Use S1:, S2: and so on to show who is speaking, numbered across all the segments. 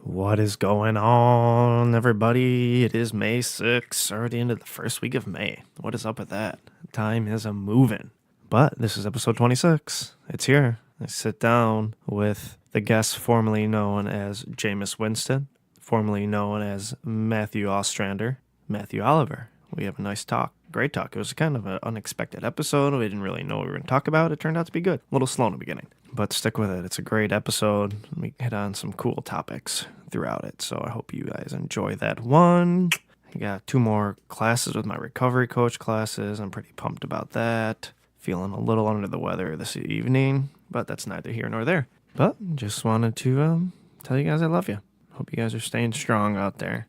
S1: What is going on, everybody? It is May 6th, already into the first week of May. What is up with that? Time is a-moving. But this is episode 26. It's here. I sit down with the guest formerly known as Jameis Winston, formerly known as Matthew Ostrander, Matthew Oliver. We have a nice talk. Great talk. It was kind of an unexpected episode. We didn't really know what we were going to talk about. It turned out to be good. A little slow in the beginning, but stick with it. It's a great episode. We hit on some cool topics throughout it, so I hope you guys enjoy that one. I got 2 more classes with my recovery coach classes. I'm pretty pumped about that. Feeling a little under the weather this evening, but that's neither here nor there. But just wanted to tell you guys I love you. Hope you guys are staying strong out there.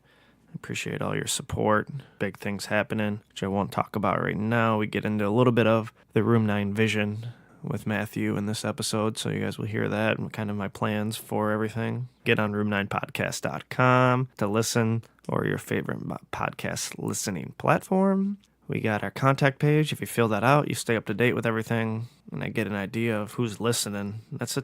S1: I appreciate all your support. Big things happening, which I won't talk about right now. We get into a little bit of the Room 9 vision with Matthew in this episode, so you guys will hear that and kind of my plans for everything. Get on room9podcast.com to listen, or your favorite podcast listening platform. We got our contact page. If you fill that out, you stay up to date with everything, and I get an idea of who's listening. It's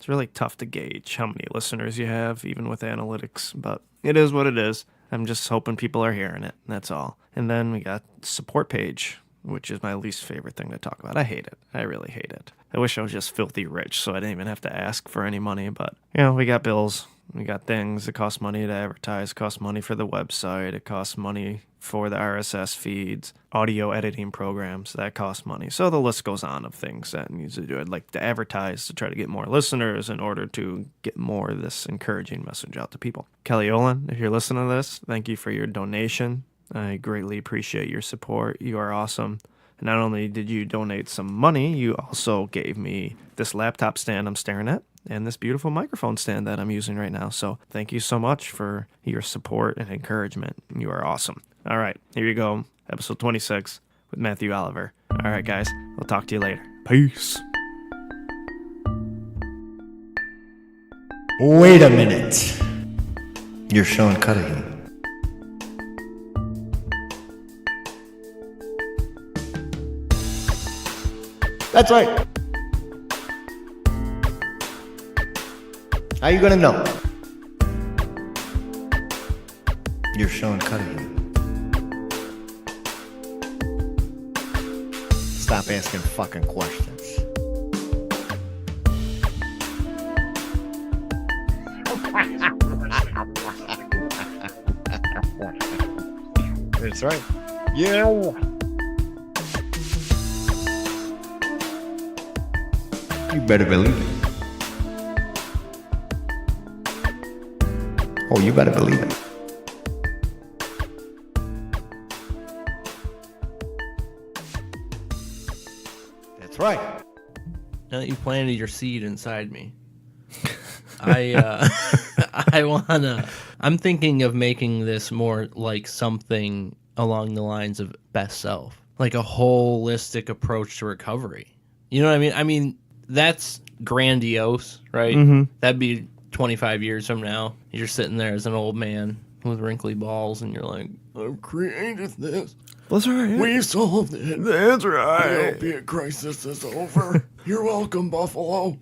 S1: really tough to gauge how many listeners you have, even with analytics, but it is what it is. I'm just hoping people are hearing it. That's all. And then we got the support page, which is my least favorite thing to talk about. I hate it. I really hate it. I wish I was just filthy rich so I didn't even have to ask for any money. But, we got bills. We got things. It costs money to advertise. It costs money for the website. It costs money for the RSS feeds, audio editing programs. That costs money. So the list goes on of things that needs to do. I'd like to advertise to try to get more listeners in order to get more of this encouraging message out to people. Kelly Olin, if you're listening to this, thank you for your donation. I greatly appreciate your support. You are awesome. And not only did you donate some money, you also gave me this laptop stand I'm staring at and this beautiful microphone stand that I'm using right now. So thank you so much for your support and encouragement. You are awesome. All right, here you go. Episode 26 with Matthew Oliver. All right, guys, we'll talk to you later. Peace.
S2: Wait a minute. You're Sean Cudahy. That's right. How you gonna know? You're Sean Cudahy. Stop asking fucking questions. That's right. Yeah. You better believe it. Oh, you better believe it. That's right.
S3: Now that you planted your seed inside me, I'm thinking of making this more like something along the lines of best self, like a holistic approach to recovery. You know what I mean? I mean, that's grandiose, right? Mm-hmm. That'd be 25 years from now. You're sitting there as an old man with wrinkly balls, and you're like, I've created this.
S1: That's right.
S3: We solved it.
S1: That's right.
S3: The opiate crisis is over. You're welcome, Buffalo.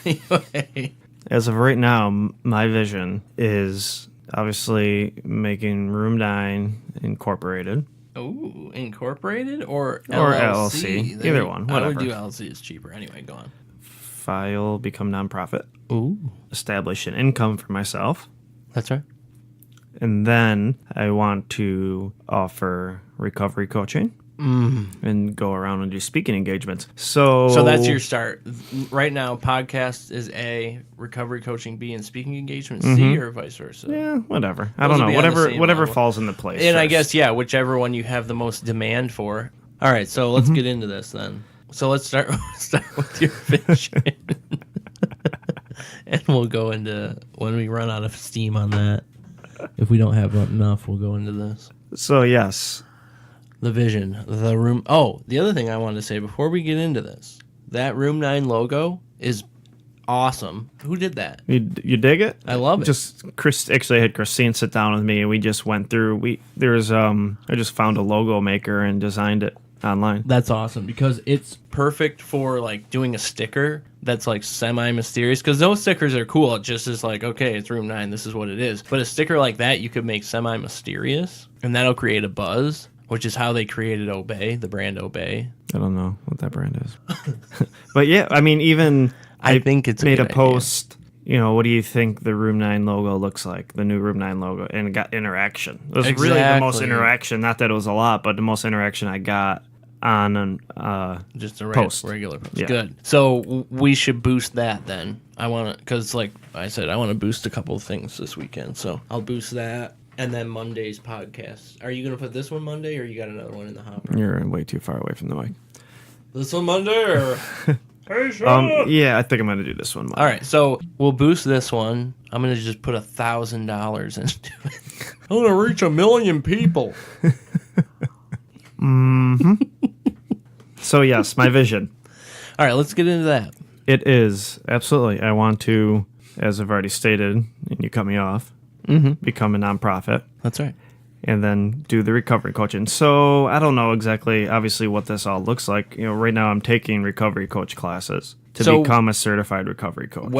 S3: Anyway.
S1: As of right now, my vision is obviously making Room 9 Incorporated.
S3: Ooh, Incorporated or LLC?
S1: Or LLC. Either one, whatever.
S3: I would do LLC. It's cheaper. Anyway, go on.
S1: File, become nonprofit.
S3: Ooh.
S1: Establish an income for myself.
S3: That's right.
S1: And then I want to offer recovery coaching and go around and do speaking engagements. So
S3: that's your start. Right now, podcast is A, recovery coaching B, and speaking engagement C, or vice versa.
S1: Yeah, whatever. I don't know. Whatever falls into place.
S3: And
S1: first.
S3: I guess, whichever one you have the most demand for. All right, so let's get into this then. So let's start with your vision. And we'll go into, when we run out of steam on that, if we don't have enough, we'll go into this.
S1: So, yes.
S3: The vision, the room. Oh, the other thing I wanted to say before we get into this, that Room 9 logo is awesome. Who did that?
S1: You dig it?
S3: I love it.
S1: Actually, I had Christine sit down with me, and we just went through. I just found a logo maker and designed it. online.
S3: That's awesome because it's perfect for like doing a sticker that's like semi-mysterious, because those stickers are cool. It just is like, okay, it's room 9, this is what it is. But a sticker like that you could make semi-mysterious, and that'll create a buzz, which is how they created Obey, the brand Obey.
S1: I don't know what that brand is. But yeah, I mean, even
S3: I think it's
S1: made a
S3: good
S1: post, you know, what do you think the Room 9 logo looks like, the new Room 9 logo, and it got interaction. It was really the most
S3: Exactly.
S1: interaction, not that it was a lot, but the most interaction I got on an
S3: Just a
S1: post.
S3: regular post.
S1: Yeah.
S3: Good. So we should boost that then. I want to, because like I said, I want to boost a couple of things this weekend. So I'll boost that. And then Monday's podcast. Are you going to put this one Monday, or you got another one in the hopper?
S1: You're way too far away from the mic.
S3: This one Monday, or? Hey, Sean!
S1: Yeah, I think I'm going to do this one.
S3: All right, so we'll boost this one. I'm going to just put $1,000 into it. I'm going to reach 1 million people.
S1: So yes, my vision.
S3: All right, let's get into that.
S1: It is, absolutely. I want to, as I've already stated, and you cut me off, become a nonprofit.
S3: That's right.
S1: And then do the recovery coaching. So I don't know exactly, obviously, what this all looks like. You know, right now I'm taking recovery coach classes to become a certified recovery coach.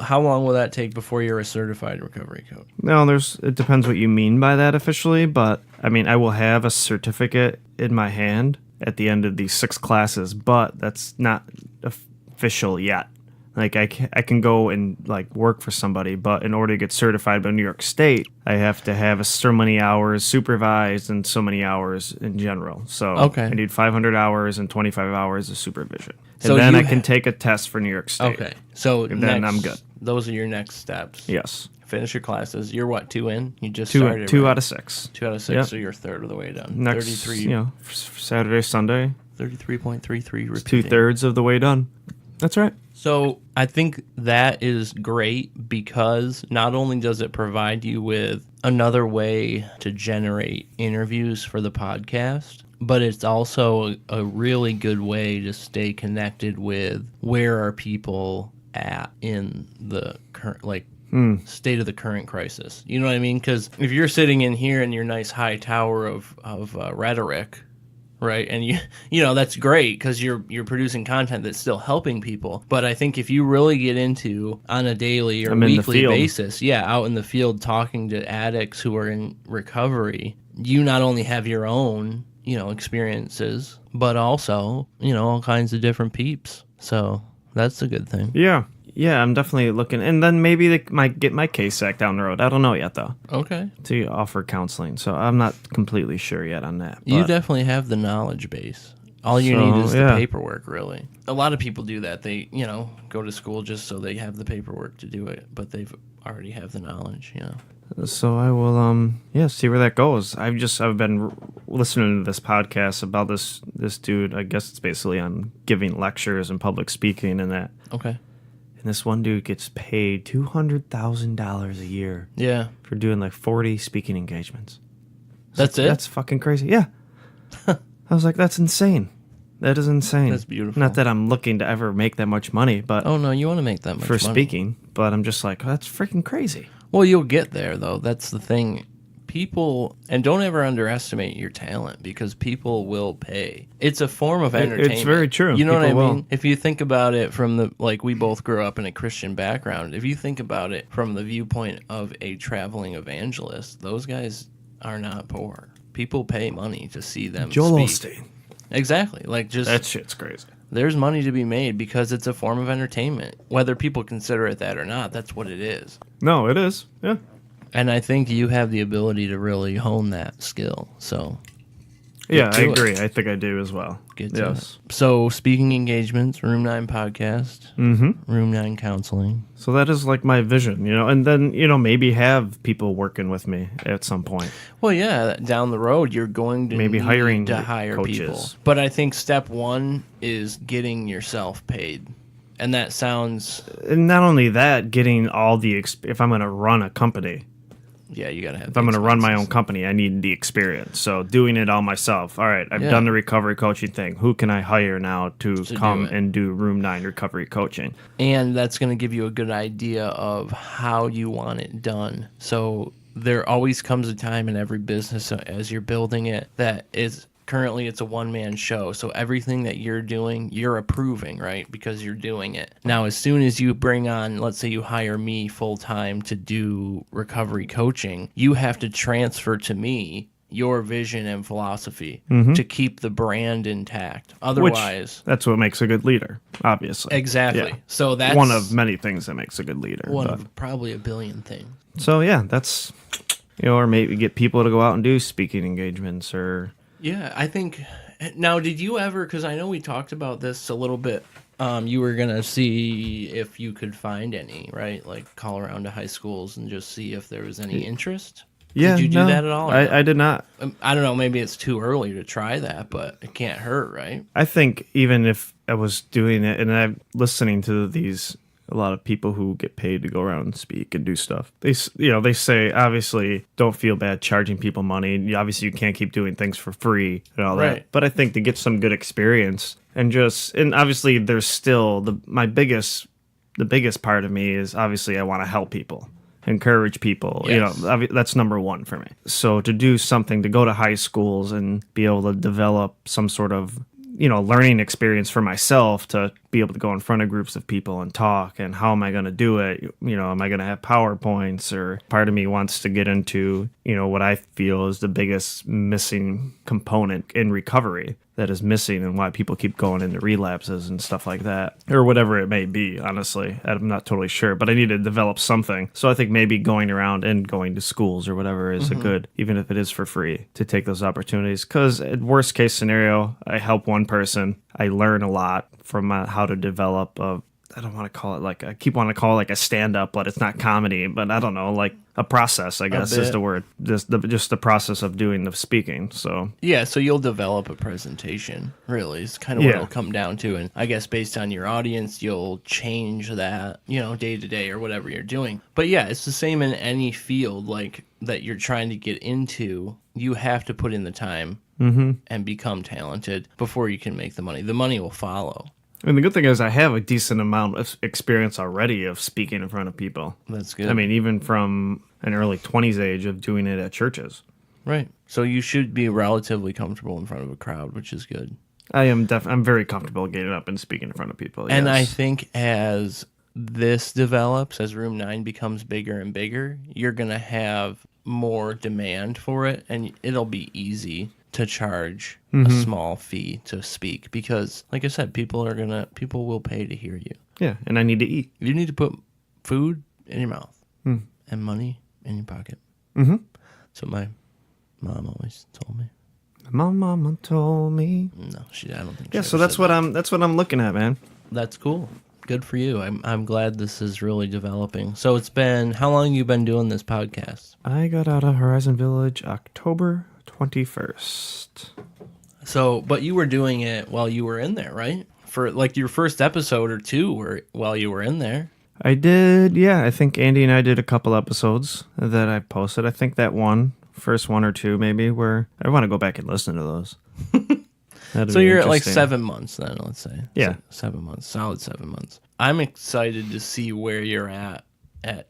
S3: How long will that take before you're a certified recovery coach?
S1: No, it depends what you mean by that officially, but I mean, I will have a certificate in my hand at the end of these 6 classes, but that's not official yet. Like I can go and like work for somebody, but in order to get certified by New York State, I have to have so many hours supervised and so many hours in general. So
S3: Okay.
S1: I need 500 hours and 25 hours of supervision. And
S3: So
S1: then
S3: you
S1: I can take a test for New York State.
S3: Okay, so
S1: And then I'm good.
S3: Those are your next steps.
S1: Yes.
S3: Finish your classes. You're what, 2 in? You just
S1: Two
S3: started.
S1: two
S3: right?
S1: out of 6.
S3: 2 out of 6,
S1: Yep.
S3: so you're a third of the way done.
S1: Next,
S3: 33,
S1: you know, Saturday, Sunday,
S3: 33.33 repeating.
S1: 2/3 of the way done. That's right.
S3: So I think that is great because not only does it provide you with another way to generate interviews for the podcast, but it's also a really good way to stay connected with where are people at in the current, like, state of the current crisis. You know what I mean? Because if you're sitting in here in your nice high tower of rhetoric, right, and you know that's great because you're producing content that's still helping people. But I think if you really get into on a daily or weekly basis, out in the field talking to addicts who are in recovery, you not only have your own experiences, but also all kinds of different peeps. So that's a good thing.
S1: Yeah, I'm definitely looking, and then maybe they might get my CASAC down the road. I don't know yet, though.
S3: Okay.
S1: To offer counseling, so I'm not completely sure yet on that.
S3: You
S1: but-
S3: definitely have the knowledge base. All you need is the paperwork, really. A lot of people do that. They, go to school just so they have the paperwork to do it, but they've already have the knowledge,
S1: So I will, see where that goes. I've been listening to this podcast about this dude. I guess it's basically on giving lectures and public speaking and that.
S3: Okay.
S1: And this one dude gets paid $200,000 a year.
S3: Yeah.
S1: For doing like 40 speaking engagements.
S3: That's it?
S1: That's fucking crazy. Yeah. I was like, that's insane. That is insane.
S3: That's beautiful.
S1: Not that I'm looking to ever make that much money, but
S3: Oh, no, you want to make that much
S1: for
S3: money.
S1: speaking. But I'm just like, that's freaking crazy.
S3: Well, you'll get there, though. That's the thing. People, and don't ever underestimate your talent because people will pay. It's a form of entertainment.
S1: It's very true.
S3: You know what I
S1: People
S3: mean?
S1: will.
S3: If you think about it from we both grew up in a Christian background. If you think about it from the viewpoint of a traveling evangelist, those guys are not poor. People pay money to see them
S1: Joel
S3: speak.
S1: Osteen.
S3: Exactly.
S1: That shit's crazy.
S3: There's money to be made because it's a form of entertainment. Whether people consider it that or not, that's what it is.
S1: No, it is. Yeah.
S3: And I think you have the ability to really hone that skill. So,
S1: Yeah, I
S3: to it.
S1: agree. I think I do as well.
S3: get to it. So, speaking engagements, Room 9 podcast, Room 9 counseling.
S1: So that is like my vision, and then, maybe have people working with me at some point.
S3: Well, yeah, down the road, you're going to
S1: Maybe
S3: need
S1: hiring
S3: to hire
S1: coaches.
S3: people. But I think step one is getting yourself paid. And that sounds,
S1: And not only that, getting all the, if I'm going to run a company,
S3: yeah, you got to have
S1: if I'm going to run my own company, I need the experience. So doing it all myself. All right, I've done the recovery coaching thing. Who can I hire now to come and do Room 9 recovery coaching?
S3: And that's going to give you a good idea of how you want it done. So there always comes a time in every business as you're building it that is currently it's a one-man show, so everything that you're doing, you're approving, right? Because you're doing it. Now, as soon as you bring on, let's say you hire me full-time to do recovery coaching, you have to transfer to me your vision and philosophy to keep the brand intact. Otherwise,
S1: that's what makes a good leader, obviously.
S3: exactly.
S1: Yeah.
S3: So that's
S1: One of many things that makes a good leader.
S3: one
S1: but-
S3: of probably a billion things.
S1: So yeah, that's, or maybe get people to go out and do speaking engagements or.
S3: Yeah, I think. Now, did you ever? Because I know we talked about this a little bit. You were gonna see if you could find any, right? Like call around to high schools and just see if there was any interest.
S1: Yeah,
S3: Did you do that at all?
S1: I did not.
S3: I don't know. Maybe it's too early to try that, but it can't hurt, right?
S1: I think even if I was doing it, and I'm listening to a lot of people who get paid to go around and speak and do stuff. They say obviously don't feel bad charging people money. Obviously you can't keep doing things for free and all
S3: Right.
S1: that. But I think to get some good experience and obviously there's still the biggest part of me is obviously I want to help people. Encourage people,
S3: Yes.
S1: that's number one for me. So to do something, to go to high schools and be able to develop some sort of learning experience for myself, to be able to go in front of groups of people and talk, and how am I going to do it? Am I going to have PowerPoints? Or part of me wants to get into, what I feel is the biggest missing component in recovery that is missing, and why people keep going into relapses and stuff like that, or whatever it may be. Honestly, I'm not totally sure, but I need to develop something. So I think maybe going around and going to schools or whatever is a good, even if it is for free, to take those opportunities. Because at worst case scenario, I help one person, I learn a lot from how to develop I don't want to call it I keep wanting to call it like a stand-up, but it's not comedy, but I don't know, like a process, I guess is the word. Just the process of doing the speaking. So
S3: Yeah, so you'll develop a presentation, really. It's kind of what it'll come down to. And I guess based on your audience, you'll change that, day to day or whatever you're doing. But yeah, it's the same in any field like that you're trying to get into. You have to put in the time and become talented before you can make the money. The money will follow.
S1: And the good thing is I have a decent amount of experience already of speaking in front of people.
S3: That's good.
S1: I mean, even from an early 20s age of doing it at churches.
S3: Right. So you should be relatively comfortable in front of a crowd, which is good.
S1: I'm very comfortable getting up and speaking in front of people.
S3: And
S1: yes.
S3: I think as this develops, as Room 9 becomes bigger and bigger, you're going to have more demand for it, and it'll be easy to charge a small fee to speak, because like I said, people will pay to hear you.
S1: Yeah, and I need to eat.
S3: You need to put food in your mouth and money in your pocket. That's what my mom always told me.
S1: My mama told me.
S3: No, I don't think.
S1: Yeah,
S3: she
S1: so
S3: ever
S1: that's
S3: said
S1: what
S3: that.
S1: that's what I'm looking at, man.
S3: That's cool. Good for you. I'm glad this is really developing. So it's been, how long you been doing this podcast?
S1: I got out of Horizon Village October 21st.
S3: So, but you were doing it while you were in there, right? For like your first episode or two while you were in there.
S1: I did, yeah. I think Andy and I did a couple episodes that I posted. I think that first one or two maybe, where I want to go back and listen to those.
S3: So you're at like 7 months then, let's say.
S1: Yeah.
S3: 7 months, solid 7 months. I'm excited to see where you're at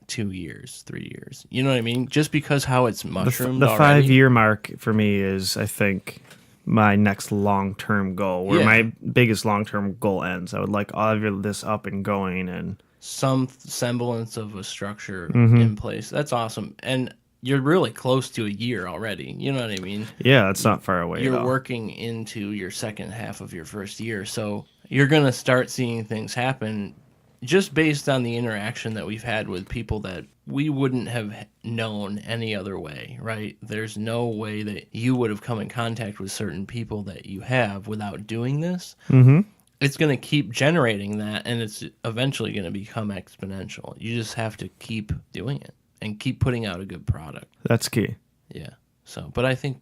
S3: 2 years, 3 years. You know what I mean? Just because how it's mushroomed
S1: The
S3: already.
S1: 5-year mark for me is, I think, my next long-term goal, where my biggest long-term goal ends. I would like all of this up and going and
S3: some semblance of a structure in place. That's awesome. And you're really close to a year already. You know what I mean?
S1: yeah, it's not far away.
S3: You're
S1: at all.
S3: working into your second half of your first year. So you're going to start seeing things happen just based on the interaction that we've had with people that we wouldn't have known any other way, right? There's no way that you would have come in contact with certain people that you have without doing this. It's going to keep generating that, and it's eventually going to become exponential. You just have to keep doing it and keep putting out a good product.
S1: That's key.
S3: Yeah. So, but I think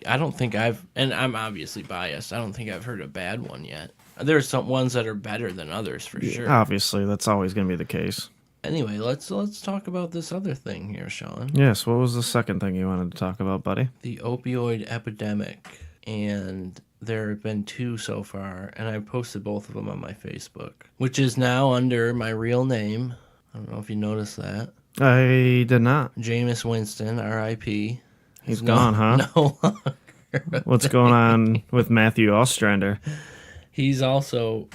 S3: I don't think and I'm obviously biased, I don't think I've heard a bad one yet. There's some ones that are better than others for sure.
S1: Obviously, that's always going to be the case.
S3: Anyway, let's talk about this other thing here, Sean.
S1: Yes, what was the second thing you wanted to talk about, buddy?
S3: The opioid epidemic. And there have been 2 so far, and I posted both of them on my Facebook, which is now under my real name. I don't know if you noticed that.
S1: I did not.
S3: Jameis Winston, R.I.P.
S1: He's gone, huh?
S3: No longer.
S1: What's going on with Matthew Ostrander?
S3: He's also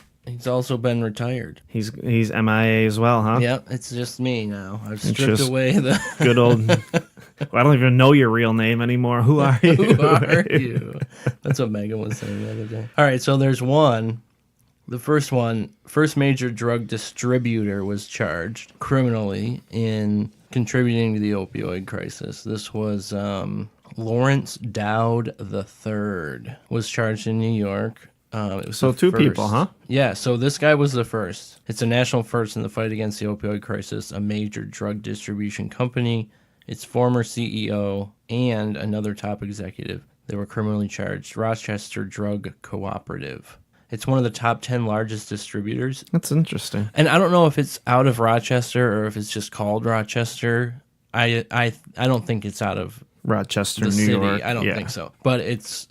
S3: been retired.
S1: He's MIA as well, huh?
S3: Yep, it's just me now. I've
S1: It's
S3: stripped
S1: just
S3: away the.
S1: Good old. I don't even know your real name anymore. Who are you?
S3: Who are you? That's what Megan was saying the other day. All right, so there's one. The first major drug distributor was charged criminally in contributing to the opioid crisis. This was Lawrence Dowd III was charged in New York. It was
S1: So
S3: the
S1: two
S3: first.
S1: people, huh?
S3: Yeah, so this guy was the first. It's a national first in the fight against the opioid crisis, a major drug distribution company. Its former CEO and another top executive, they were criminally charged. Rochester Drug Cooperative. It's one of the top 10 largest distributors.
S1: That's interesting.
S3: And I don't know if it's out of Rochester or if it's just called Rochester. I don't think it's out of
S1: Rochester,
S3: the
S1: New
S3: city.
S1: York.
S3: I don't think so. But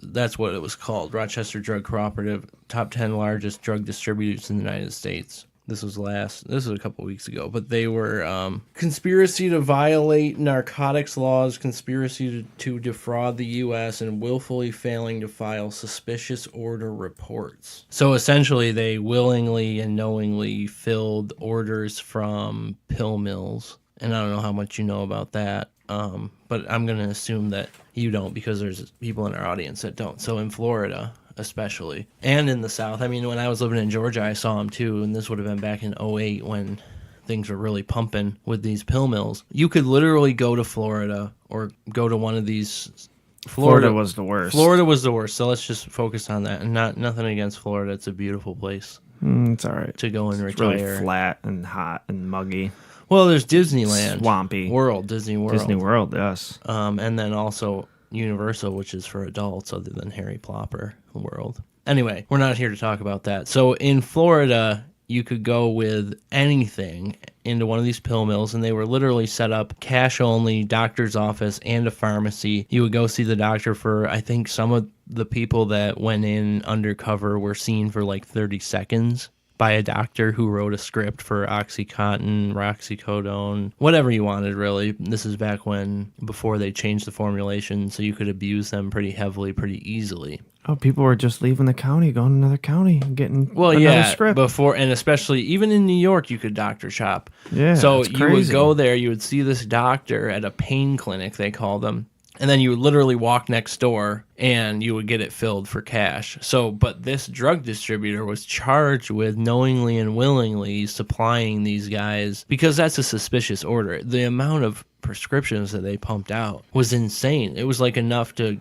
S3: that's what it was called. Rochester Drug Cooperative, top 10 largest drug distributors in the United States. This was a couple weeks ago, but they were conspiracy to violate narcotics laws, conspiracy to defraud the U.S., and willfully failing to file suspicious order reports. So essentially, they willingly and knowingly filled orders from pill mills, and I don't know how much you know about that, but I'm going to assume that you don't because there's people in our audience that don't. So in Florida, especially, and in the South. I mean, when I was living in Georgia, I saw them too, and this would have been back in '08 when things were really pumping with these pill mills. You could literally go to Florida or go to one of these.
S1: Florida was the worst.
S3: Florida was the worst, so let's just focus on that. And nothing against Florida. It's a beautiful place
S1: It's all right.
S3: to go and
S1: It's
S3: retire.
S1: really flat and hot and muggy.
S3: Well, there's Disneyland.
S1: Swampy.
S3: Disney World.
S1: Disney World, yes.
S3: And then also Universal, which is for adults other than Harry Plopper World. Anyway, we're not here to talk about that. So in Florida, you could go with anything into one of these pill mills, and they were literally set up cash only, doctor's office, and a pharmacy. You would go see the doctor for, I think some of the people that went in undercover were seen for like 30 seconds by a doctor who wrote a script for Oxycontin, Roxycodone, whatever you wanted, really. This is back before they changed the formulation, so you could abuse them pretty heavily, pretty easily.
S1: Oh, people were just leaving the county, going to another county, and getting another script.
S3: Before, and especially even in New York, you could doctor shop.
S1: Yeah,
S3: so
S1: it's
S3: you
S1: crazy.
S3: would go there, you would see this doctor at a pain clinic, they call them. And then you would literally walk next door and you would get it filled for cash. But this drug distributor was charged with knowingly and willingly supplying these guys because that's a suspicious order. The amount of prescriptions that they pumped out was insane. It was like enough to...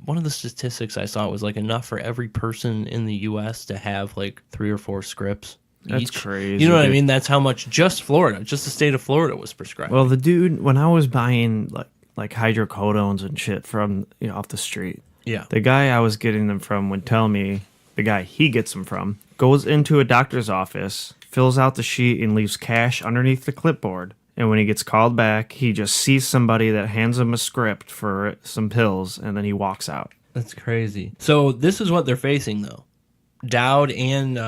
S3: one of the statistics I saw was like enough for every person in the U.S. to have like 3 or 4 scripts.
S1: That's
S3: each.
S1: crazy.
S3: You know what I
S1: dude.
S3: mean? That's how much just Florida, just the state of Florida was prescribed.
S1: Well, the dude, when I was buying like hydrocodones and shit from off the street,
S3: yeah.
S1: the guy I was getting them from would tell me the guy he gets them from goes into a doctor's office, fills out the sheet, and leaves cash underneath the clipboard. And when he gets called back, he just sees somebody that hands him a script for some pills, and then he walks out.
S3: That's crazy. So this is what they're facing, though. Dowd and,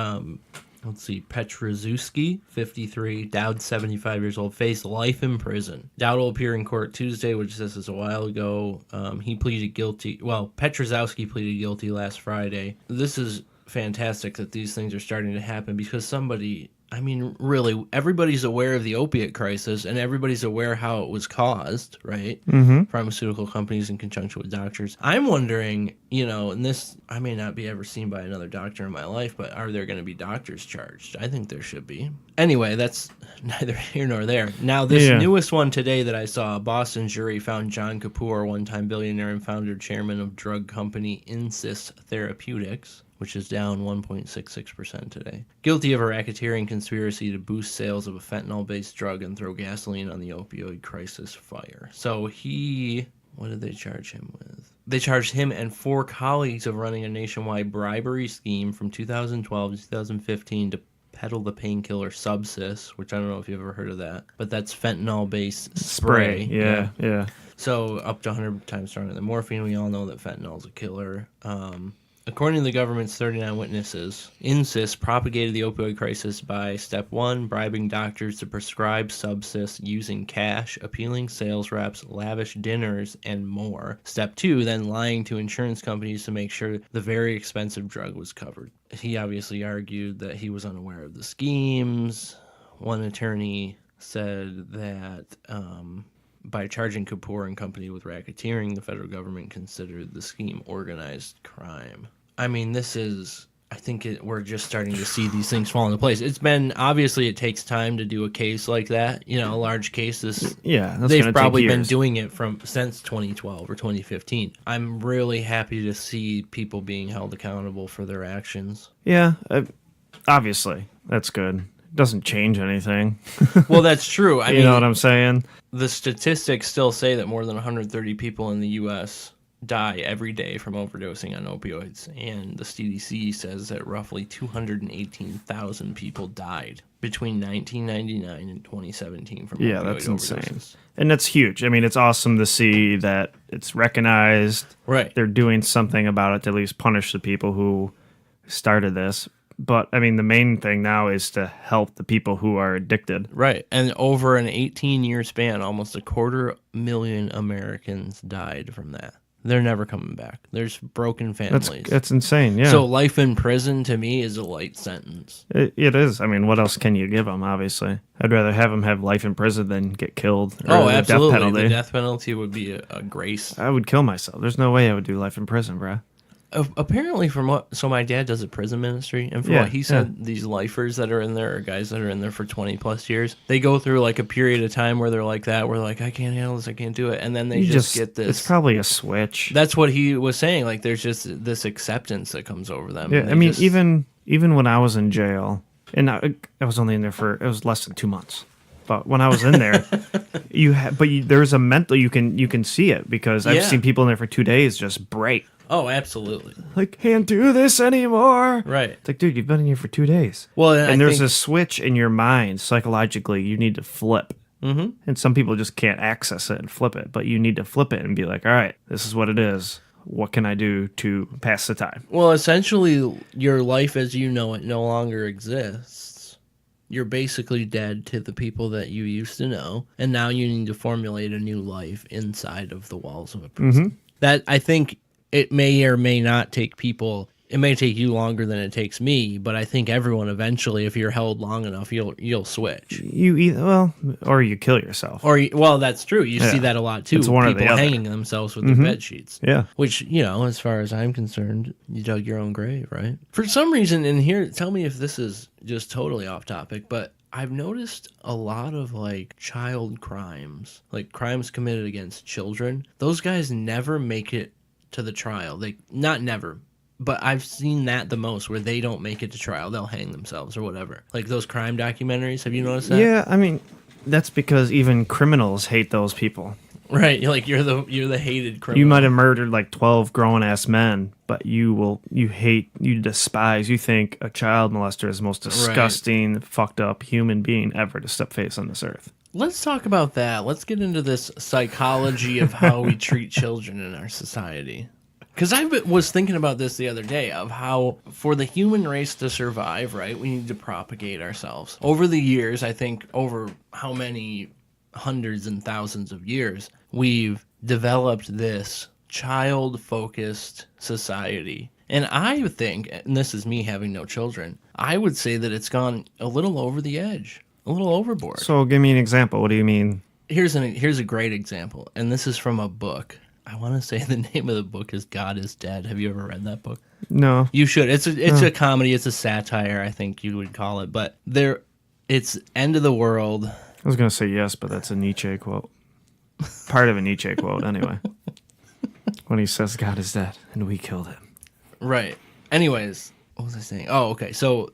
S3: Petrozewski, 53, Dowd, 75 years old, face life in prison. Dowd will appear in court Tuesday, which this is a while ago. He pleaded guilty. Well, Petrozowski pleaded guilty last Friday. This is fantastic that these things are starting to happen because somebody... I mean, really, everybody's aware of the opiate crisis and everybody's aware how it was caused, right?
S1: Mm-hmm.
S3: Pharmaceutical companies in conjunction with doctors. I'm wondering, and this, I may not be ever seen by another doctor in my life, but are there going to be doctors charged? I think there should be. Anyway, that's neither here nor there. Now, this newest one today that I saw, a Boston jury found John Kapoor, one-time billionaire and founder chairman of drug company Insys Therapeutics, which is down 1.66% today, guilty of a racketeering conspiracy to boost sales of a fentanyl-based drug and throw gasoline on the opioid crisis fire. So what did they charge him with? They charged him and 4 colleagues of running a nationwide bribery scheme from 2012 to 2015 to peddle the painkiller Subsys, which I don't know if you've ever heard of that, but that's fentanyl-based spray.
S1: Yeah.
S3: So up to 100 times stronger than morphine. We all know that fentanyl is a killer. according to the government's 39 witnesses, INSYS propagated the opioid crisis by step 1, bribing doctors to prescribe Subsys using cash, appealing sales reps, lavish dinners, and more. Step 2, then lying to insurance companies to make sure the very expensive drug was covered. He obviously argued that he was unaware of the schemes. One attorney said that by charging Kapoor and company with racketeering, the federal government considered the scheme organized crime. I mean, I think we're just starting to see these things fall into place. It's been, obviously it takes time to do a case like that, a large case. They've probably been doing it since 2012 or 2015. I'm really happy to see people being held accountable for their actions.
S1: Yeah, obviously, that's good. Doesn't change anything.
S3: Well, that's true. I mean,
S1: you know what I'm saying?
S3: The statistics still say that more than 130 people in the U.S. die every day from overdosing on opioids, and the CDC says that roughly 218,000 people died between 1999 and 2017 from opioid
S1: that's
S3: overdoses.
S1: Insane. And that's huge. I mean, it's awesome to see that it's recognized.
S3: Right.
S1: They're doing something about it to at least punish the people who started this. But, I mean, the main thing now is to help the people who are addicted.
S3: Right. And over an 18-year span, almost 250,000 Americans died from that. They're never coming back. There's broken families.
S1: That's insane, yeah.
S3: So life in prison, to me, is a light sentence.
S1: It is. I mean, what else can you give them, obviously? I'd rather have them have life in prison than get killed.
S3: Or absolutely. Death penalty. The death penalty would be a grace.
S1: I would kill myself. There's no way I would do life in prison, bruh.
S3: Apparently, so my dad does a prison ministry, and from what he said, these lifers that are in there, or guys that are in there for 20 plus years, they go through like a period of time where they're like that, where they're like, I can't handle this, I can't do it, and then they just get this.
S1: It's probably a switch.
S3: That's what he was saying. Like, there's just this acceptance that comes over them.
S1: Yeah, I mean, even when I was in jail, and I was only in there it was less than 2 months. But when I was in there, there's a mental, you can see it, because I've seen people in there for 2 days just break.
S3: Oh, absolutely.
S1: Like, can't do this anymore.
S3: Right.
S1: It's like, dude, you've been in here for 2 days.
S3: Well,
S1: and there's a switch in your mind, psychologically, you need to flip.
S3: Mm-hmm.
S1: And some people just can't access it and flip it, but you need to flip it and be like, all right, this is what it is. What can I do to pass the time?
S3: Well, essentially, your life as you know it no longer exists. You're basically dead to the people that you used to know, and now you need to formulate a new life inside of the walls of a prison.
S1: Mm-hmm.
S3: That, I think, it may or may not take people. It may take you longer than it takes me, but I think everyone eventually, if you're held long enough, you'll switch.
S1: Or you kill yourself.
S3: Well, that's true. You see that a lot too.
S1: It's one
S3: people
S1: or the other.
S3: hanging themselves with their bed sheets.
S1: Yeah.
S3: Which, as far as I'm concerned, you dug your own grave, right? For some reason in here, tell me if this is just totally off topic, but I've noticed a lot of like child crimes, like crimes committed against children. Those guys never make it to the trial. Not never, but I've seen that the most, where they don't make it to trial. They'll hang themselves or whatever. Like those crime documentaries. Have you noticed that?
S1: Yeah, I mean, that's because even criminals hate those people.
S3: Right, you're the hated criminal.
S1: You might have murdered like 12 grown-ass men, but you hate, you despise, you think a child molester is the most disgusting, fucked up human being ever to step face on this earth.
S3: Let's talk about that. Let's get into this psychology of how we treat children in our society. Because I was thinking about this the other day, of how for the human race to survive, right, we need to propagate ourselves. Over the years, I think over how many hundreds and thousands of years, we've developed this child-focused society. And I think, and this is me having no children, I would say that it's gone a little over the edge. A little overboard.
S1: So give me an example. What do you mean?
S3: Here's a great example, and this is from a book. I want to say the name of the book is God is Dead. Have you ever read that book?
S1: No.
S3: You should. It's a comedy. It's a satire, I think you would call it. But it's end of the world.
S1: I was going to say yes, but that's a Nietzsche quote. Part of a Nietzsche quote, anyway. When he says God is dead and we killed him.
S3: Right. Anyways, what was I saying? Oh, okay. So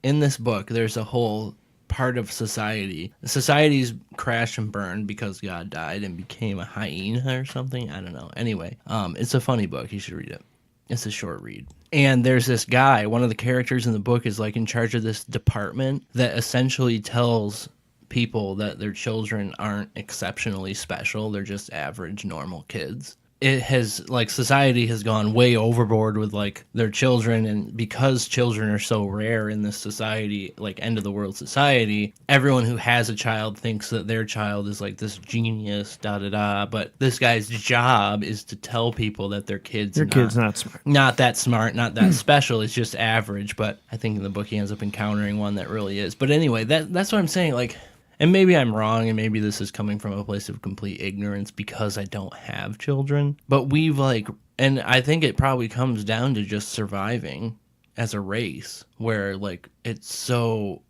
S3: in this book, there's a whole part of society's crashed and burned because God died and became a hyena or something. I don't know. Anyway, it's a funny book. You should read it. It's a short read. And there's this guy, one of the characters in the book is like in charge of this department that essentially tells people that their children aren't exceptionally special. They're just average, normal kids. it has, like, society has gone way overboard with, like, their children, and because children are so rare in this society, like, end of the world society, everyone who has a child thinks that their child is, like, this genius, da-da-da, but this guy's job is to tell people that their kid's
S1: not smart.
S3: Not that smart, not that special, it's just average, but I think in the book he ends up encountering one that really is. But anyway, that's what I'm saying, like, and maybe I'm wrong, and maybe this is coming from a place of complete ignorance because I don't have children. But we've, like, and I think it probably comes down to just surviving as a race, where, like, it's so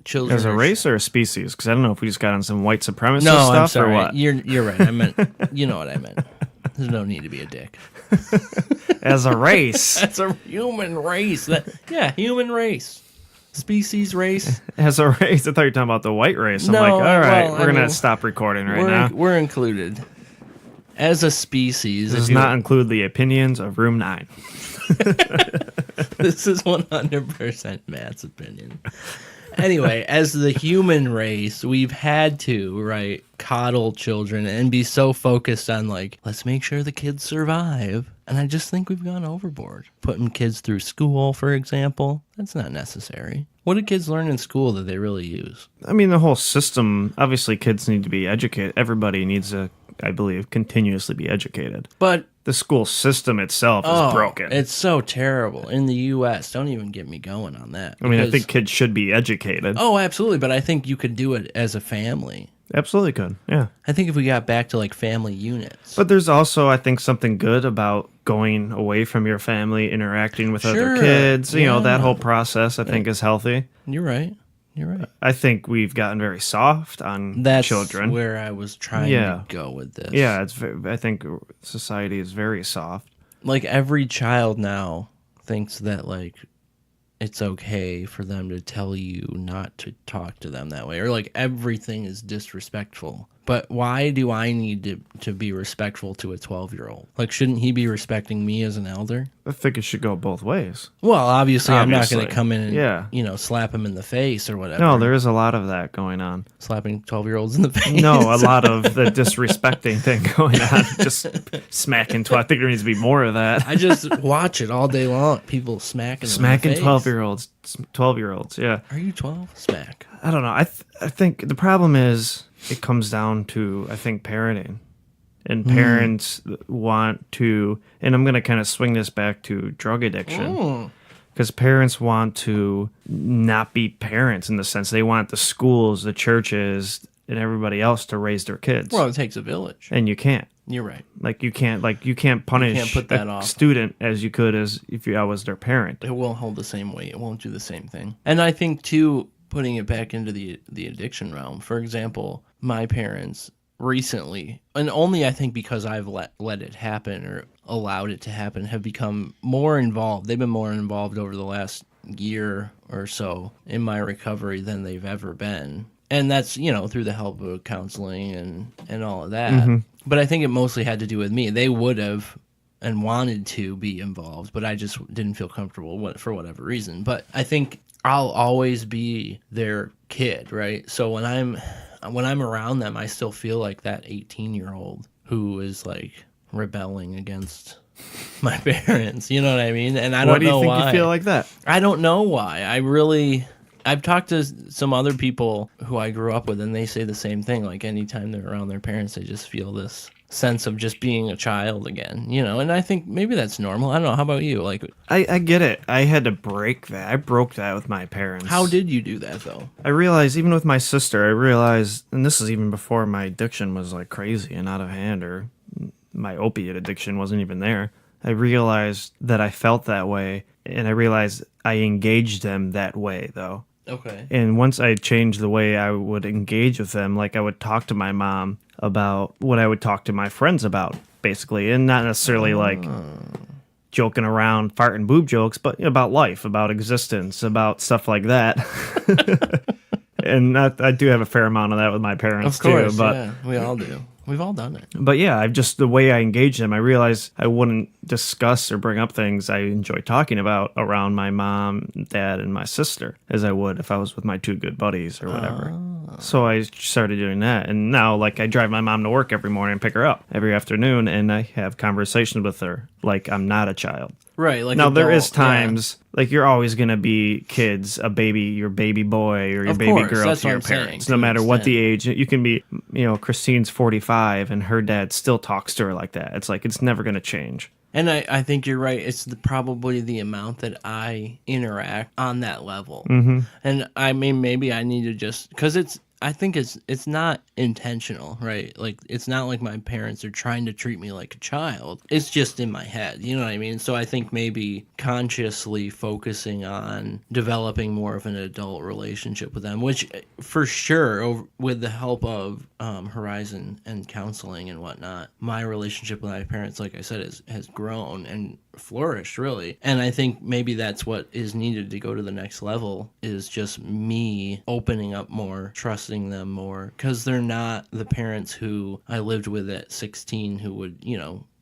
S3: children
S1: As a race or a species? Because I don't know if we just got on some white supremacist
S3: no,
S1: stuff
S3: I'm sorry.
S1: or what.
S3: You're right. I meant, you know what I meant. There's no need to be a dick.
S1: As a race.
S3: That's a human race. Human race. Species race.
S1: As a race? I thought you were talking about the white race. I'm
S3: No,
S1: like, all right,
S3: well,
S1: we're going to stop recording right now.
S3: We're included. As a species.
S1: This does not include the opinions of Room 9.
S3: This is 100% Matt's opinion. Anyway, as the human race, we've had to, right, coddle children and be so focused on, like, let's make sure the kids survive. And I just think we've gone overboard. Putting kids through school, for example, that's not necessary. What do kids learn in school that they really use?
S1: I mean, the whole system, obviously kids need to be educated. Everybody needs to, I believe, continuously be educated.
S3: But
S1: the school system itself is broken.
S3: It's so terrible. In the U.S., don't even get me going on that.
S1: I mean, I think kids should be educated.
S3: Oh, absolutely. But I think you could do it as a family.
S1: Absolutely could, yeah.
S3: I think if we got back to, like, family units.
S1: But there's also, I think, something good about going away from your family, interacting with other kids. You know, that whole process, I think, is healthy.
S3: You're right. You're right.
S1: I think we've gotten very soft on children.
S3: That's where I was trying to go with this.
S1: Yeah, I think society is very soft.
S3: Like, every child now thinks that, like, it's okay for them to tell you not to talk to them that way. Or, like, everything is disrespectful. But why do I need to be respectful to a 12-year-old? Like, shouldn't he be respecting me as an elder?
S1: I think it should go both ways.
S3: Well, obviously. I'm not going to come in and, you know, slap him in the face or whatever.
S1: No, there is a lot of that going on.
S3: Slapping 12-year-olds in the face?
S1: No, a lot of the disrespecting thing going on. Just smacking 12. I think there needs to be more of that.
S3: I just watch it all day long. People smacking
S1: 12-year-olds. 12-year-olds, yeah.
S3: Are you 12? Smack.
S1: I don't know. I think the problem is it comes down to, I think, parenting. And parents want to, and I'm going to kind of swing this back to drug addiction. Because parents want to not be parents in the sense they want the schools, the churches, and everybody else to raise their kids.
S3: Well, it takes a village.
S1: And you can't.
S3: You're right.
S1: You can't punish
S3: put that
S1: a
S3: off.
S1: student as you could as if I was their parent.
S3: It won't hold the same weight. It won't do the same thing. And I think, too, putting it back into the addiction realm, for example, my parents recently, and only I think because I've let it happen or allowed it to happen, have become more involved. They've been more involved over the last year or so in my recovery than they've ever been. And that's, you know, through the help of counseling and all of that. Mm-hmm. But I think it mostly had to do with me. They would have and wanted to be involved, but I just didn't feel comfortable for whatever reason. But I think I'll always be their kid, right? So when I'm around them, I still feel like that 18-year-old who is, like, rebelling against my parents. You know what I mean? And I don't know why.
S1: Why do you think you feel like that?
S3: I don't know why. I've talked to some other people who I grew up with, and they say the same thing. Like, anytime they're around their parents, they just feel this sense of just being a child again, you know? And I think maybe that's normal. I don't know. How about you? Like,
S1: I get it. I had to break that. I broke that with my parents.
S3: How did you do that, though?
S1: I realized, even with my sister, and this is even before my addiction was, like, crazy and out of hand, or my opiate addiction wasn't even there. I realized that I felt that way, and I realized I engaged them that way, though.
S3: Okay.
S1: And once I changed the way I would engage with them, like, I would talk to my mom about what I would talk to my friends about, basically, and not necessarily like joking around, farting boob jokes, but about life, about existence, about stuff like that. And I do have a fair amount of that with my parents,
S3: of course,
S1: too. But
S3: yeah, we all do. We've all done it.
S1: But yeah, I've just the way I engage them, I realized I wouldn't discuss or bring up things I enjoy talking about around my mom, dad, and my sister as I would if I was with my two good buddies or whatever. So I started doing that. And now, like, I drive my mom to work every morning and pick her up every afternoon, and I have conversations with her like I'm not a child.
S3: Right. Like
S1: Now, there
S3: adult,
S1: is times, like, you're always going to be kids, a baby, your baby boy or your
S3: Of
S1: baby
S3: course,
S1: girl
S3: that's
S1: to
S3: what
S1: your
S3: I'm saying,
S1: parents,
S3: to
S1: no
S3: an
S1: matter what the
S3: extent.
S1: age. You can be, Christine's 45 and her dad still talks to her like that. It's like, it's never going to change.
S3: And I think you're right. It's probably the amount that I interact on that level. Mm-hmm. And I mean, maybe I need to just, because I think it's not intentional, right? Like, it's not like my parents are trying to treat me like a child. It's just in my head, you know what I mean? So I think maybe consciously focusing on developing more of an adult relationship with them, which for sure, with the help of Horizon and counseling and whatnot, my relationship with my parents, like I said, has grown and flourished, really. And I think maybe that's what is needed to go to the next level, is just me opening up more, trusting them more, because they're not the parents who I lived with at 16 who would,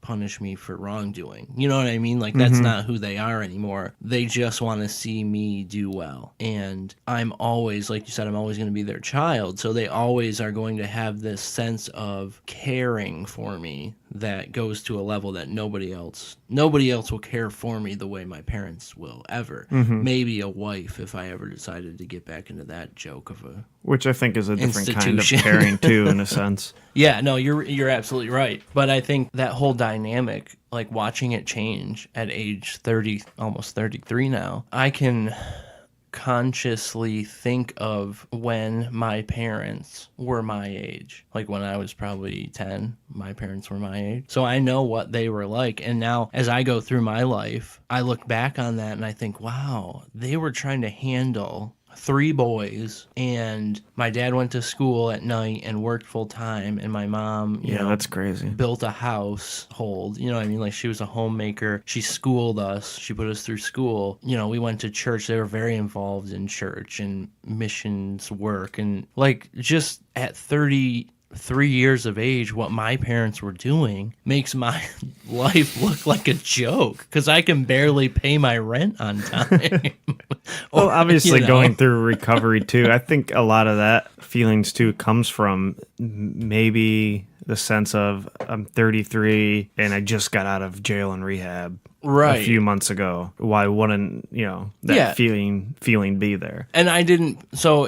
S3: punish me for wrongdoing. You know what I mean? Like, that's not who they are anymore. They just want to see me do well. And I'm always, like you said, I'm always going to be their child. So they always are going to have this sense of caring for me that goes to a level that nobody else will care for me the way my parents will ever. Maybe a wife, if I ever decided to get back into that joke of a
S1: Which I think is a different kind of
S3: institution.
S1: caring, too, in a sense.
S3: Yeah, no, you're absolutely right. But I think that whole dynamic, like watching it change at age 30, almost 33 now, I can consciously think of when my parents were my age. Like when I was probably 10, my parents were my age. So I know what they were like. And now as I go through my life, I look back on that and I think, wow, they were trying to handle 3 boys, and my dad went to school at night and worked full time, and my mom,
S1: That's crazy.
S3: built a household. You know what I mean? Like, she was a homemaker. She schooled us. She put us through school. We went to church. They were very involved in church and missions work. And, like, just at 33 years of age, what my parents were doing makes my life look like a joke, because I can barely pay my rent on time.
S1: Well, obviously going through recovery too. I think a lot of that feelings too comes from maybe the sense of I'm 33 and I just got out of jail and rehab
S3: right
S1: a few months ago. Why wouldn't that feeling be there?
S3: And I didn't. So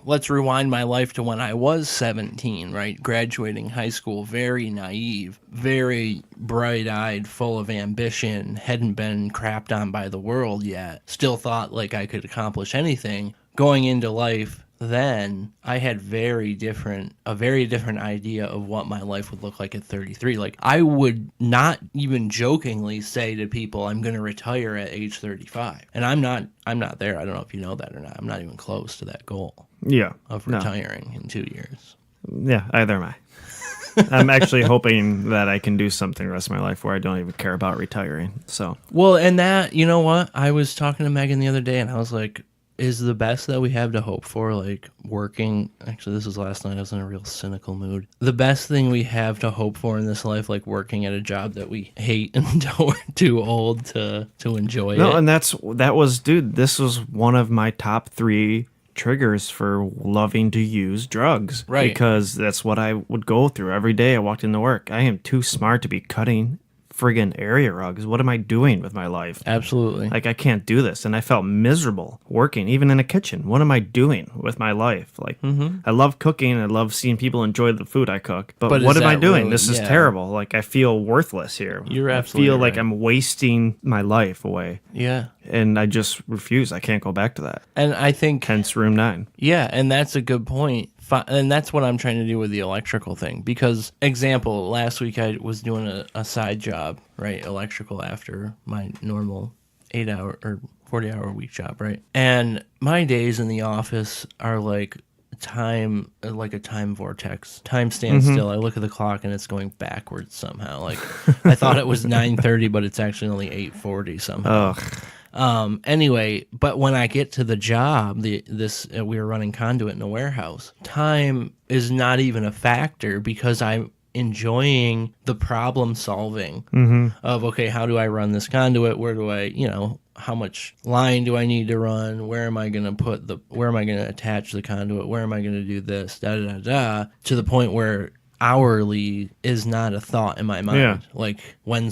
S3: let's rewind my life to when I was 17, right? Graduating high school, very naive, very bright-eyed, full of ambition, hadn't been crapped on by the world yet, still thought like I could accomplish anything. Going into life then, I had a very different idea of what my life would look like at 33. Like, I would not even jokingly say to people, I'm going to retire at age 35. And I'm not there. I don't know if you know that or not. I'm not even close to that goal.
S1: Yeah.
S3: Of retiring in 2 years.
S1: Yeah, either am I. I'm actually hoping that I can do something the rest of my life where I don't even care about retiring. So,
S3: well, and that, you know what? I was talking to Megan the other day, and I was like, is the best that we have to hope for, like, working... Actually, this was last night. I was in a real cynical mood. The best thing we have to hope for in this life, like working at a job that we hate and we're too old to enjoy it.
S1: No, and this was one of my top 3 triggers for loving to use drugs.
S3: Right.
S1: Because that's what I would go through every day I walked into work. I am too smart to be cutting friggin' area rugs. What am I doing with my life?
S3: Absolutely.
S1: Like, I can't do this. And I felt miserable working, even in a kitchen. What am I doing with my life? Like, I love cooking. I love seeing people enjoy the food I cook. But what am I doing?
S3: Really,
S1: this is terrible. Like, I feel worthless here.
S3: You're absolutely
S1: I feel like
S3: right.
S1: I'm wasting my life away.
S3: Yeah.
S1: And I just refuse. I can't go back to that.
S3: And I think...
S1: Hence room 9.
S3: Yeah, and that's a good point. And that's what I'm trying to do with the electrical thing. Because, example, last week I was doing a side job, right? Electrical after my normal 8-hour or 40-hour week job, right? And my days in the office are like a time vortex. Time stands still. I look at the clock and it's going backwards somehow. Like, I thought it was 9:30, but it's actually only 8:40 somehow.
S1: Ugh.
S3: Anyway, but when I get to the job, we were running conduit in a warehouse. Time is not even a factor because I'm enjoying the problem solving of, okay, how do I run this conduit? Where do I, how much line do I need to run? Where am I going to attach the conduit? Where am I going to do this? Da, da, da, da, to the point where hourly is not a thought in my mind.
S1: Yeah.
S3: Like, when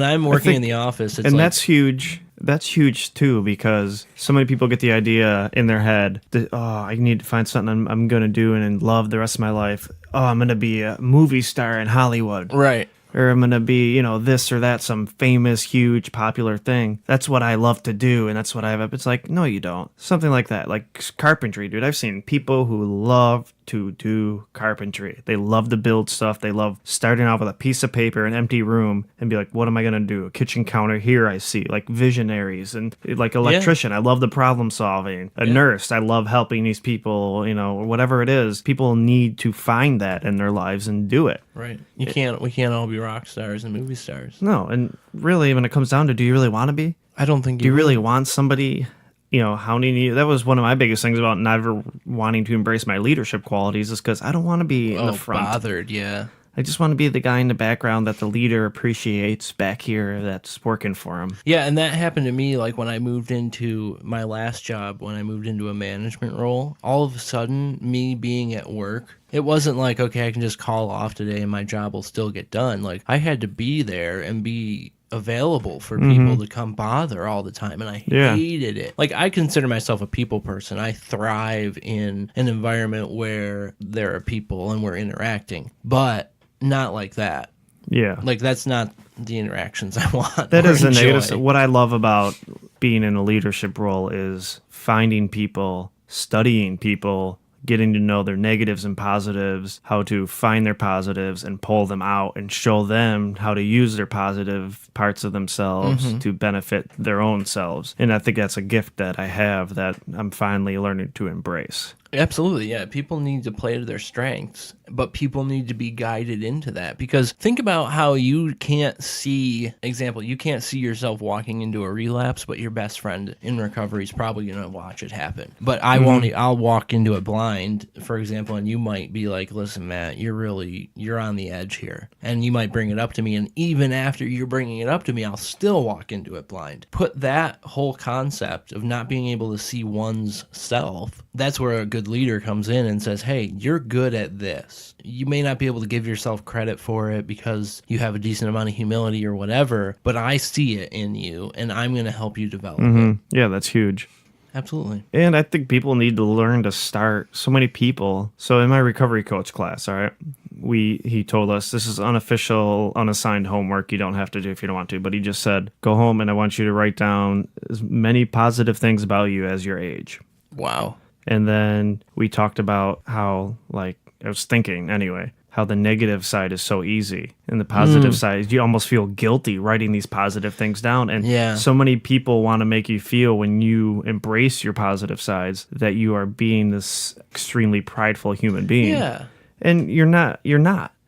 S3: I'm working in the office, it's
S1: that's huge. That's huge too, because so many people get the idea in their head that, I need to find something I'm going to do and love the rest of my life. I'm going to be a movie star in Hollywood.
S3: right.
S1: Or I'm going to be, this or that, some famous, huge, popular thing. That's what I love to do, and that's what I have. It's like, no, you don't. Something like that. Like carpentry, dude. I've seen people who love to do carpentry. They love to build stuff. They love starting off with a piece of paper, an empty room, and be like, what am I going to do? A kitchen counter here, I see. Like visionaries. And like electrician, I love the problem solving. A nurse, I love helping these people, or whatever it is. People need to find that in their lives and do it.
S3: Right. We can't all be rock stars and movie stars.
S1: No, and really, when it comes down to, do you really want to be?
S3: I don't think
S1: Do you really want somebody, how many? That was one of my biggest things about never wanting to embrace my leadership qualities, is because I don't want to be in the front.
S3: Bothered, yeah.
S1: I just want to be the guy in the background that the leader appreciates back here that's working for him.
S3: Yeah, and that happened to me, like when I moved into my last job, when I moved into a management role. All of a sudden, me being at work, it wasn't like, okay, I can just call off today and my job will still get done. Like, I had to be there and be available for people to come bother all the time, and I hated it. Like, I consider myself a people person. I thrive in an environment where there are people and we're interacting, but not like that.
S1: Yeah.
S3: Like, that's not the interactions I want.
S1: That is a
S3: enjoy.
S1: negative. What I love about being in a leadership role is finding people, studying people, getting to know their negatives and positives, how to find their positives and pull them out and show them how to use their positive parts of themselves to benefit their own selves. And I think that's a gift that I have that I'm finally learning to embrace.
S3: Absolutely, yeah. People need to play to their strengths, but people need to be guided into that. Because think about how you can't see yourself walking into a relapse, but your best friend in recovery is probably going to watch it happen. But I'll walk into it blind, for example, and you might be like, listen, Matt, you're on the edge here. And you might bring it up to me, and even after you're bringing it up to me, I'll still walk into it blind. Put that whole concept of not being able to see one's self, that's where a good leader comes in and says, hey, you're good at this. You may not be able to give yourself credit for it because you have a decent amount of humility or whatever, but I see it in you and I'm going to help you develop it.
S1: Yeah, that's huge.
S3: Absolutely.
S1: And I think people need to learn to start. So many people. So in my recovery coach class, all right, he told us this is unofficial, unassigned homework. You don't have to do if you don't want to. But he just said, go home and I want you to write down as many positive things about you as your age.
S3: Wow.
S1: And then we talked about how, like, I was thinking anyway, how the negative side is so easy. And the positive side, you almost feel guilty writing these positive things down. And so many people want to make you feel, when you embrace your positive sides, that you are being this extremely prideful human being.
S3: Yeah.
S1: And you're not.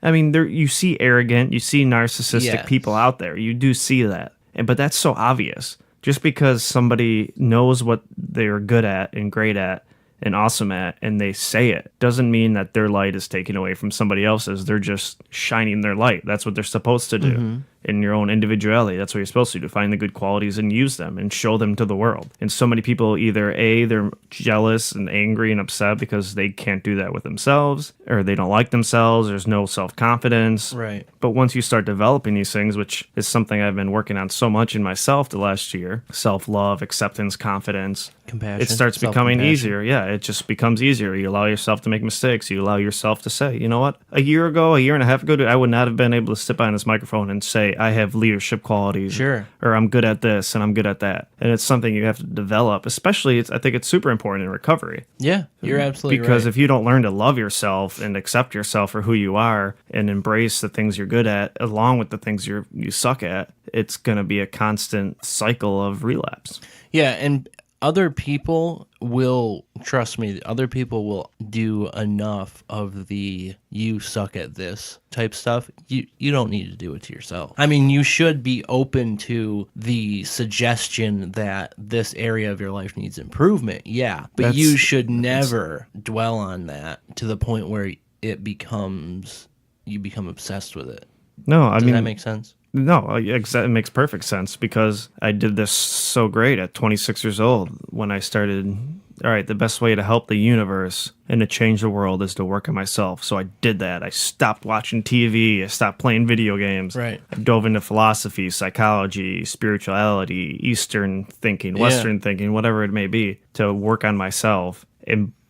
S1: I mean, you see arrogant, you see narcissistic people out there. You do see that. But that's so obvious. Just because somebody knows what they're good at and great at and awesome at, and they say it, doesn't mean that their light is taken away from somebody else's. They're just shining their light. That's what they're supposed to do. In your own individuality, that's what you're supposed to do. Find the good qualities and use them and show them to the world. And so many people either they're jealous and angry and upset because they can't do that with themselves, or they don't like themselves. There's no self-confidence.
S3: Right.
S1: But once you start developing these things, which is something I've been working on so much in myself the last year, self-love, acceptance, confidence,
S3: compassion,
S1: it starts becoming easier. Yeah, it just becomes easier. You allow yourself to make mistakes. You allow yourself to say, you know what? A year and a half ago, I would not have been able to sit behind this microphone and say, I have leadership qualities.
S3: Sure.
S1: Or I'm good at this and I'm good at that. And it's something you have to develop, especially I think it's super important in recovery.
S3: Yeah, you're absolutely right.
S1: Because if you don't learn to love yourself and accept yourself for who you are and embrace the things you're good at along with the things you suck at, it's going to be a constant cycle of relapse.
S3: Yeah, and other people will, trust me, other people will do enough of the you suck at this type stuff. You don't need to do it to yourself. I mean, you should be open to the suggestion that this area of your life needs improvement. Yeah, but you should never dwell on that to the point where it becomes, you become obsessed with it.
S1: No, I mean,
S3: Does that make sense?
S1: No, it makes perfect sense because I did this so great at 26 years old when I started. All right, the best way to help the universe and to change the world is to work on myself. So I did that. I stopped watching TV. I stopped playing video games.
S3: Right.
S1: I dove into philosophy, psychology, spirituality, Eastern thinking, Western thinking, whatever it may be, to work on myself.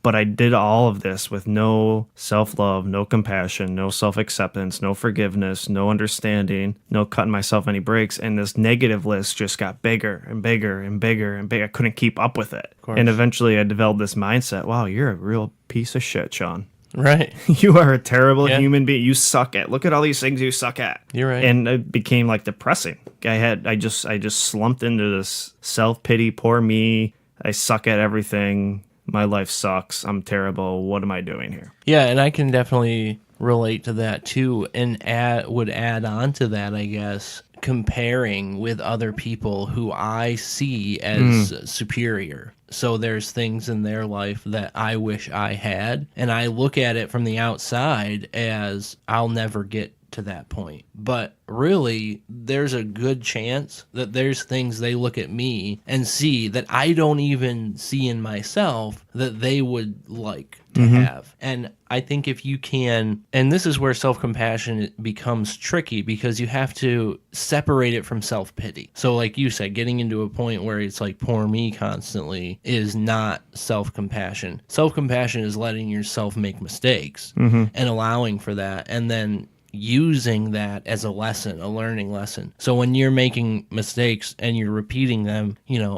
S1: But I did all of this with no self-love, no compassion, no self-acceptance, no forgiveness, no understanding, no cutting myself any breaks. And this negative list just got bigger and bigger and bigger and bigger. I couldn't keep up with it. And eventually I developed this mindset. Wow, you're a real piece of shit, Sean.
S3: Right.
S1: You are a terrible human being. You suck at. Look at all these things you suck at.
S3: You're right.
S1: And it became like depressing. I just slumped into this self-pity, poor me. I suck at everything. My life sucks. I'm terrible. What am I doing here?
S3: Yeah, and I can definitely relate to that too, and would add on to that, I guess, comparing with other people who I see as superior. So there's things in their life that I wish I had, and I look at it from the outside as I'll never get to that point. But really, there's a good chance that there's things they look at me and see that I don't even see in myself that they would like to have. And I think if you can, and this is where self-compassion becomes tricky because you have to separate it from self-pity. So like you said, getting into a point where it's like poor me constantly is not self-compassion. Self-compassion is letting yourself make mistakes and allowing for that, and then using that as a lesson, a learning lesson. So when you're making mistakes and you're repeating them,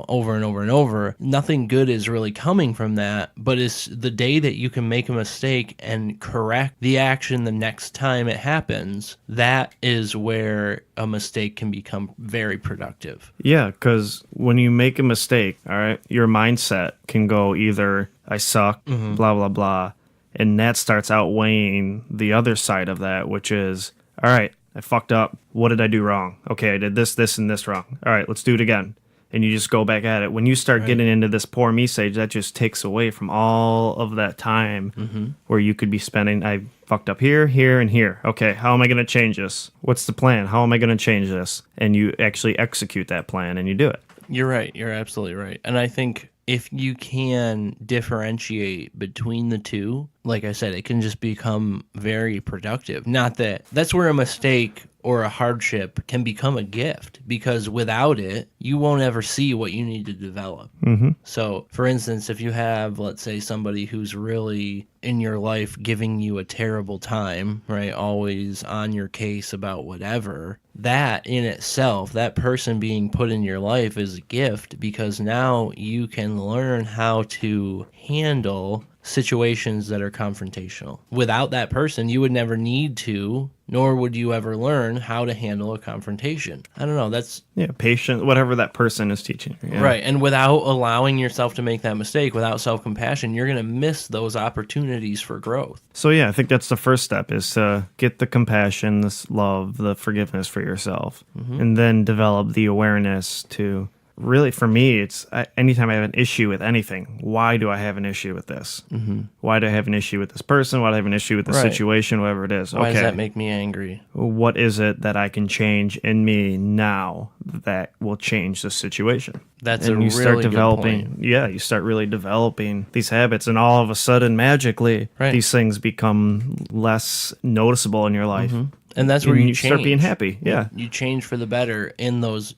S3: over and over and over, nothing good is really coming from that. But it's the day that you can make a mistake and correct the action the next time it happens, that is where a mistake can become very productive.
S1: Yeah, because when you make a mistake, all right, your mindset can go either I suck, blah, blah, blah. And that starts outweighing the other side of that, which is, all right, I fucked up. What did I do wrong? Okay, I did this, this, and this wrong. All right, let's do it again. And you just go back at it. When you start getting into this poor me stage, that just takes away from all of that time where you could be spending, I fucked up here, here, and here. Okay, how am I going to change this? What's the plan? How am I going to change this? And you actually execute that plan and you do it.
S3: You're right. You're absolutely right. And I think if you can differentiate between the two, like I said, it can just become very productive. Not that that's where a mistake or a hardship can become a gift, because without it, you won't ever see what you need to develop. So, for instance, if you have, let's say, somebody who's really in your life giving you a terrible time, right, always on your case about whatever, that in itself, that person being put in your life is a gift, because now you can learn how to handle situations that are confrontational. Without that person, you would never need to, nor would you ever learn how to handle a confrontation. I don't know, that's...
S1: Yeah, patient, whatever that person is teaching you. Yeah.
S3: Right, and without allowing yourself to make that mistake, without self-compassion, you're going to miss those opportunities for growth.
S1: So yeah, I think that's the first step, is to get the compassion, this love, the forgiveness for yourself, and then develop the awareness to... Really, for me, it's anytime I have an issue with anything, why do I have an issue with this? Why do I have an issue with this person? Why do I have an issue with the situation, whatever it is?
S3: Why does that make me angry?
S1: What is it that I can change in me now that will change the situation?
S3: That's
S1: and
S3: a
S1: you
S3: really
S1: start
S3: good
S1: developing,
S3: point.
S1: Yeah, you start really developing these habits, and all of a sudden, magically, these things become less noticeable in your life.
S3: And that's where you change.
S1: Start being happy. Yeah,
S3: you change for the better in those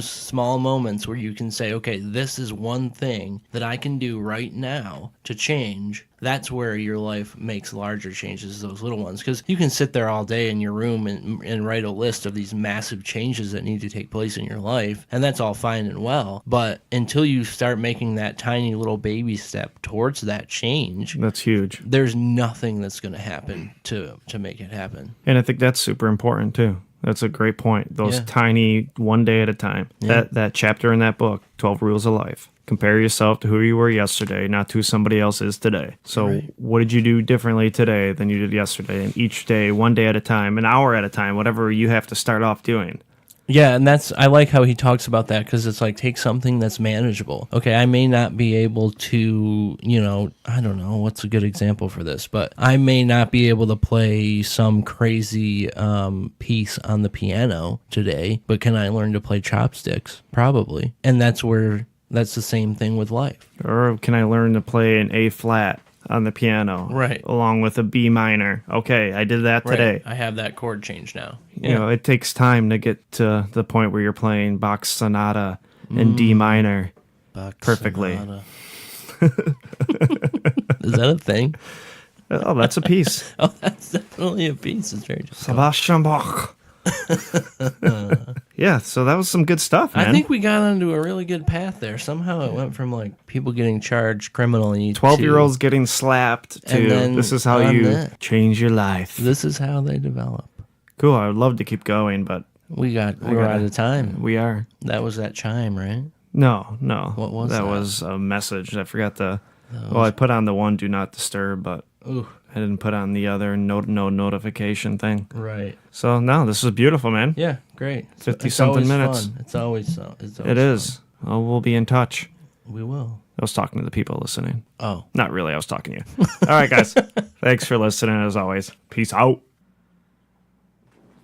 S3: small moments where you can say, okay, this is one thing that I can do right now to change. That's where your life makes larger changes, those little ones. Because you can sit there all day in your room and write a list of these massive changes that need to take place in your life, and that's all fine and well. But until you start making that tiny little baby step towards that change,
S1: that's huge.
S3: There's nothing that's going to happen to make it happen.
S1: And I think that's super important too. That's a great point. Those tiny, one day at a time. That chapter in that book, 12 Rules of Life. Compare yourself to who you were yesterday, not to who somebody else is today. So
S3: Right.
S1: what did you do differently today than you did yesterday? And each day, one day at a time, an hour at a time, whatever you have to start off doing.
S3: Yeah, and I like how he talks about that because it's like take something that's manageable. Okay, I may not be able to, I don't know what's a good example for this, but I may not be able to play some crazy piece on the piano today, but can I learn to play chopsticks? Probably. And that's the same thing with life.
S1: Or can I learn to play an A flat on the piano?
S3: Right.
S1: Along with a B minor. Okay, I did that today.
S3: I have that chord change now.
S1: You know, it takes time to get to the point where you're playing Bach Sonata in D minor
S3: Bach
S1: perfectly.
S3: Sonata. Is that a thing?
S1: Oh, that's a piece.
S3: Oh, that's definitely a piece. It's very just
S1: Sebastian Bach. Yeah, so that was some good stuff, man.
S3: I think we got onto a really good path there. Somehow it went from like people getting charged criminally
S1: 12-year-olds getting slapped to
S3: And then
S1: this is how
S3: on
S1: you
S3: that.
S1: change your life.
S3: This is how they develop.
S1: Cool, I would love to keep going, but
S3: We're out of time.
S1: we are.
S3: That was that chime, right?
S1: No.
S3: What was that?
S1: That was a message. I forgot I put on the one do not disturb, but
S3: Ooh,
S1: I didn't put on the other no notification thing.
S3: right.
S1: So no, this is beautiful, man.
S3: Yeah, great.
S1: 50-something
S3: always
S1: minutes.
S3: Fun. It's always so.
S1: It is. Oh, we'll be in touch.
S3: We will.
S1: I was talking to the people listening.
S3: Oh.
S1: Not really, I was talking to you. All right, guys. Thanks for listening, as always. Peace out.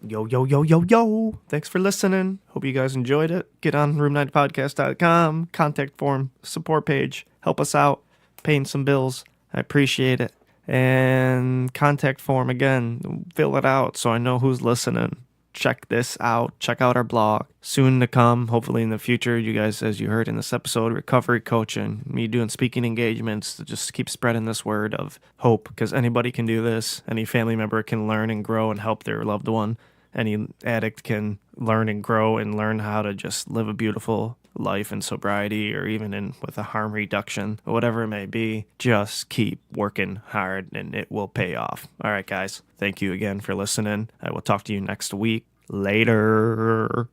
S1: Yo, yo, yo, yo, yo. Thanks for listening. Hope you guys enjoyed it. Get on room9podcast.com, contact form, support page. Help us out. Paying some bills. I appreciate it. And contact form again. Fill it out so I know who's listening. Check this out. Check out our blog. Soon to come, hopefully in the future, you guys, as you heard in this episode, recovery coaching, me doing speaking engagements to just keep spreading this word of hope, because anybody can do this. Any family member can learn and grow and help their loved one. Any addict can learn and grow and learn how to just live a beautiful life in sobriety, or even with a harm reduction, or whatever it may be. Just keep working hard and it will pay off. All right, guys. Thank you again for listening. I will talk to you next week. Later.